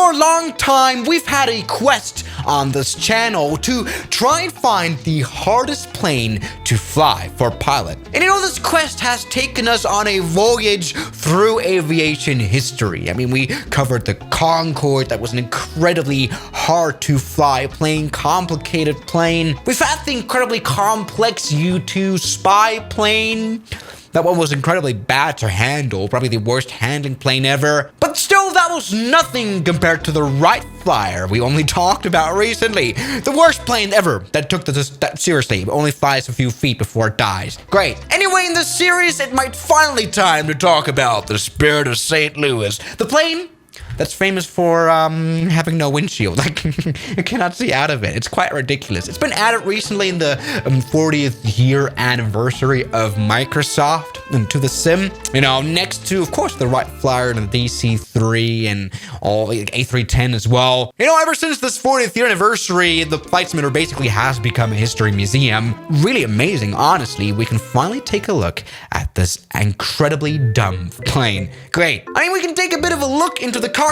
for a long time, we've had a quest on this channel to try and find the hardest plane to fly for a pilot. And you know, this quest has taken us on a voyage through aviation history. I mean, we covered the Concorde, that was an incredibly hard to fly plane, complicated plane. We've had the incredibly complex U-2 spy plane. That one was incredibly bad to handle, probably the worst handling plane ever. But still, that was nothing compared to the Wright Flyer we only talked about recently. The worst plane ever that took that seriously, but only flies a few feet before it dies. Great. Anyway, in this series, it might finally time to talk about the Spirit of St. Louis. The plane that's famous for having no windshield. Like, you cannot see out of it. It's quite ridiculous. It's been added recently in the 40th year anniversary of Microsoft to the sim. You know, next to, of course, the Wright Flyer and the DC-3 and all the A310 as well. You know, ever since this 40th year anniversary, the Flight Simulator basically has become a history museum. Really amazing, honestly. We can finally take a look at this incredibly dumb plane. Great. I mean, we can take a bit of a look into the cockpit.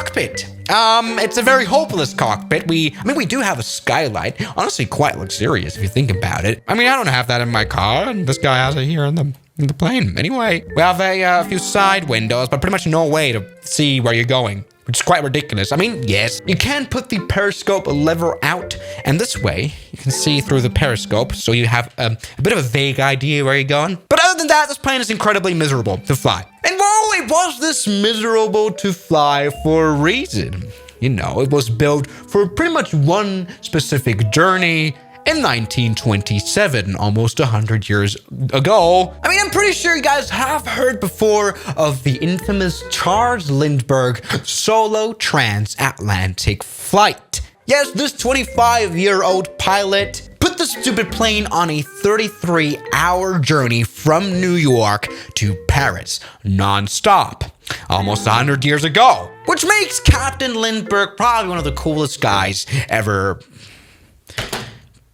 It's a very hopeless cockpit. We do have a skylight. Honestly, quite luxurious if you think about it. I mean, I don't have that in my car, and this guy has it here in the plane. Anyway, we have a few side windows, but pretty much no way to see where you're going, which is quite ridiculous. I mean, yes, you can put the periscope lever out, and this way you can see through the periscope, so you have a bit of a vague idea where you're going. But other than that, this plane is incredibly miserable to fly. And well, it was this miserable to fly for a reason. You know, it was built for pretty much one specific journey in 1927, almost 100 years ago. I mean, I'm pretty sure you guys have heard before of the infamous Charles Lindbergh solo transatlantic flight. Yes, this 25-year-old pilot put the stupid plane on a 33-hour journey from New York to Paris, non-stop, almost 100 years ago. Which makes Captain Lindbergh probably one of the coolest guys ever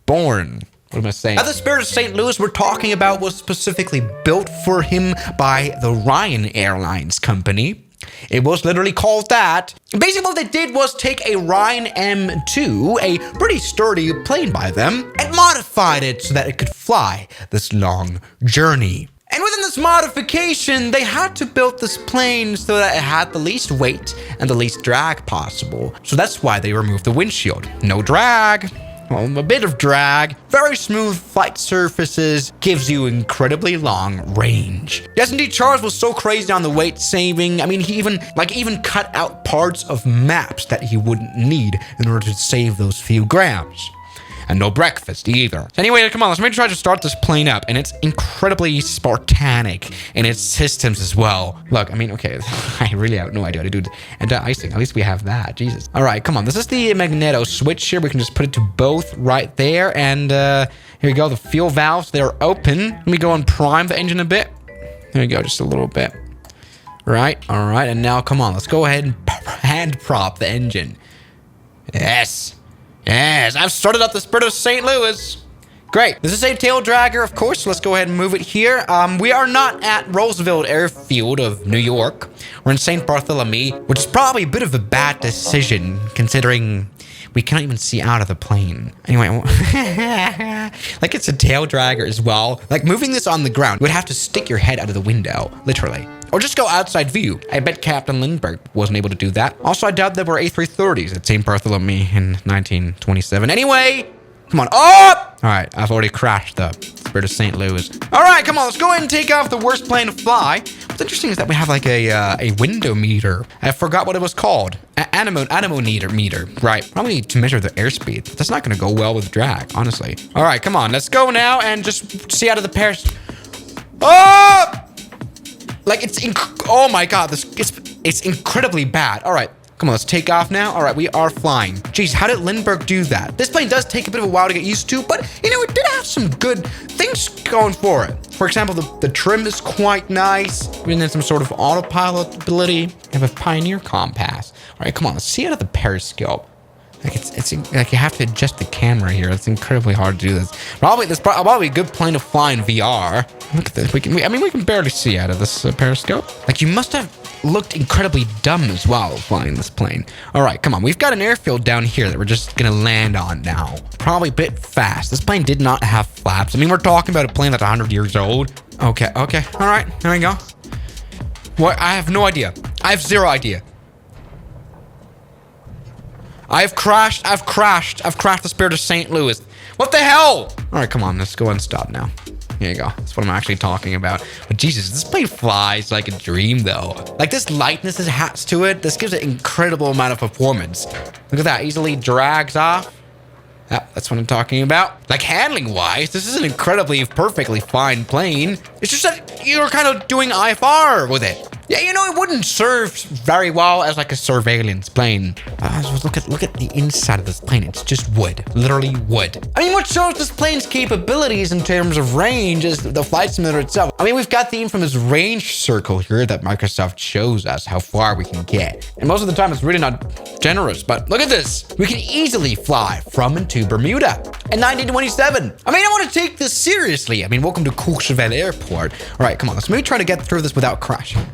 born. What am I saying? The Spirit of St. Louis we're talking about was specifically built for him by the Ryan Airlines company. It was literally called that. Basically, what they did was take a Ryan M2, a pretty sturdy plane by them, and modified it so that it could fly this long journey. And within this modification, they had to build this plane so that it had the least weight and the least drag possible. So that's why they removed the windshield. No drag. Well, a bit of drag, very smooth flight surfaces, gives you incredibly long range. Yes, indeed, Charles was so crazy on the weight saving. I mean, he even cut out parts of maps that he wouldn't need in order to save those few grams. And no breakfast either. Anyway, come on, let's maybe try to start this plane up. And it's incredibly Spartanic in its systems as well. Look, I mean, okay, I really have no idea how to do anti-icing. At least we have that, Jesus. All right, come on, this is the magneto switch here. We can just put it to both right there. And here we go, the fuel valves, they're open. Let me go and prime the engine a bit. There we go, just a little bit. Right, all right, and now come on, let's go ahead and hand prop the engine. Yes. Yes, I've started up the Spirit of St. Louis. Great. This is a tail dragger, of course, so let's go ahead and move it here. We are not at Roosevelt Airfield of New York. We're in St. Bartholomew, which is probably a bit of a bad decision, considering we cannot even see out of the plane. Anyway, like it's a tail dragger as well. Like moving this on the ground, you would have to stick your head out of the window, literally. Or just go outside view. I bet Captain Lindbergh wasn't able to do that. Also, I doubt there were A330s at St. Bartholomew in 1927. Anyway, come on, up! All right, I've already crashed the Spirit of St. Louis. All right, come on, let's go ahead and take off the worst plane to fly. What's interesting is that we have like a window meter. I forgot what it was called. Anemometer meter, right? Probably to measure the airspeed. That's not gonna go well with drag, honestly. All right, come on, let's go now and just see out of the Paris. Oh! Like oh my God, it's incredibly bad. All right, come on, let's take off now. All right, we are flying. Jeez, how did Lindbergh do that? This plane does take a bit of a while to get used to, but you know, it did have some good things going for it. For example, the trim is quite nice. We have some sort of autopilot ability. We have a Pioneer compass. All right, come on, let's see out of the periscope. Like it's like you have to adjust the camera here. It's incredibly hard to do this. Probably a good plane to fly in VR. Look at this. We can barely see out of this periscope. Like you must have looked incredibly dumb as well flying this plane. All right, come on. We've got an airfield down here that we're just going to land on now. Probably a bit fast. This plane did not have flaps. I mean, we're talking about a plane that's 100 years old. Okay. All right, there we go. What? I have no idea. I have zero idea. I've crashed the Spirit of St. Louis. What the hell? All right, come on. Let's go and stop now. Here you go. That's what I'm actually talking about. But Jesus, this plane flies like a dream, though. Like, this lightness it has to it, this gives it incredible amount of performance. Look at that. Easily drags off. Yeah, that's what I'm talking about. Like, handling-wise, this is an incredibly, perfectly fine plane. It's just that you're kind of doing IFR with it. Yeah, you know, it wouldn't serve very well as like a surveillance plane. Look at the inside of this plane. It's just wood, literally wood. I mean, what shows this plane's capabilities in terms of range is the flight simulator itself. I mean, we've got the infamous range circle here that Microsoft shows us how far we can get. And most of the time, it's really not generous. But look at this. We can easily fly from and to Bermuda in 1927. I mean, I want to take this seriously. I mean, welcome to Courchevel Airport. All right, come on. Let's maybe try to get through this without crashing.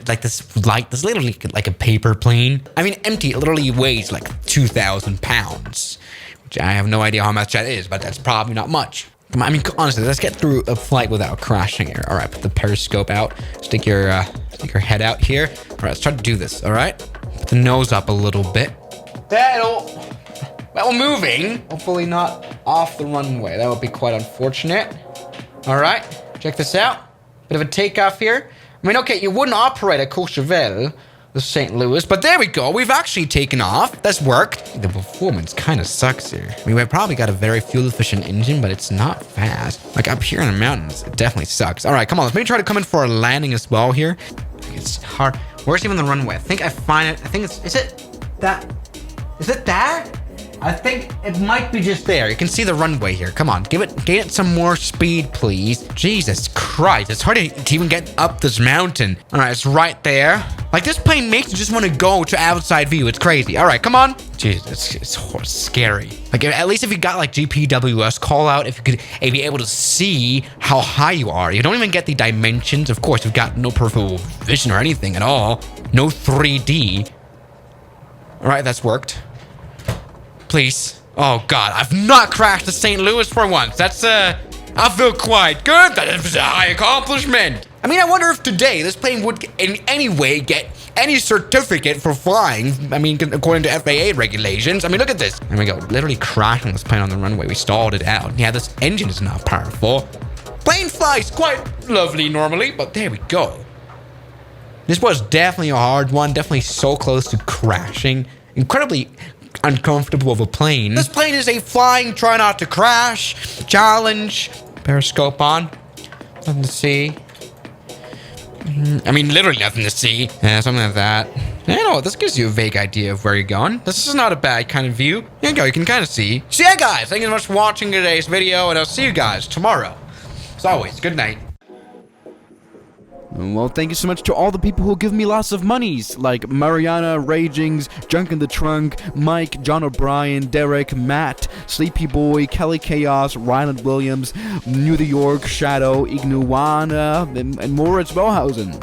Like this literally like a paper plane. I mean, empty, it literally weighs like 2,000 pounds, which I have no idea how much that is, but that's probably not much. Come on, I mean, honestly, let's get through a flight without crashing here. All right, put the periscope out. Stick your head out here. All right, let's try to do this. All right, put the nose up a little bit. Well, moving. Hopefully not off the runway. That would be quite unfortunate. All right, check this out. Bit of a takeoff here. I mean, okay, you wouldn't operate at Courchevel, the St. Louis, but there we go. We've actually taken off. That's worked. The performance kind of sucks here. I mean, we've probably got a very fuel-efficient engine, but it's not fast. Like up here in the mountains, it definitely sucks. All right, come on. Let's maybe try to come in for a landing as well here. It's hard. Where's even the runway? I think I find it. I think it's, is it that? Is it there? I think it might be just there. You can see the runway here. Come on, gain it some more speed, please. Jesus Christ, it's hard to even get up this mountain. All right, it's right there. Like, this plane makes you just want to go to outside view. It's crazy. All right, come on. Jesus, it's scary. Like, at least if you got like GPWS call out, if you could be able to see how high you are. You don't even get the dimensions. Of course, you've got no peripheral vision or anything at all. No 3D. All right, that's worked. Please. Oh God, I've not crashed to St. Louis for once. That's I feel quite good. That is a high accomplishment. I mean, I wonder if today this plane would in any way get any certificate for flying. I mean, according to FAA regulations. I mean, look at this. There we go. Literally crashing this plane on the runway. We stalled it out. Yeah, this engine is not powerful. Plane flies quite lovely normally, but there we go. This was definitely a hard one. Definitely so close to crashing. Incredibly uncomfortable of a plane. This plane is a flying, try not to crash challenge. Periscope on. Nothing to see. I mean, literally nothing to see. Yeah, something like that. You know, this gives you a vague idea of where you're going. This is not a bad kind of view. There you go, you can kind of see. So yeah, guys, thank you so much for watching today's video, and I'll see you guys tomorrow. As always, good night. Well, thank you so much to all the people who give me lots of monies, like Mariana, Ragings, Junk in the Trunk, Mike, John O'Brien, Derek, Matt, Sleepy Boy, Kelly Chaos, Ryland Williams, New York, Shadow, Ignuana, and Moritz Bohausen.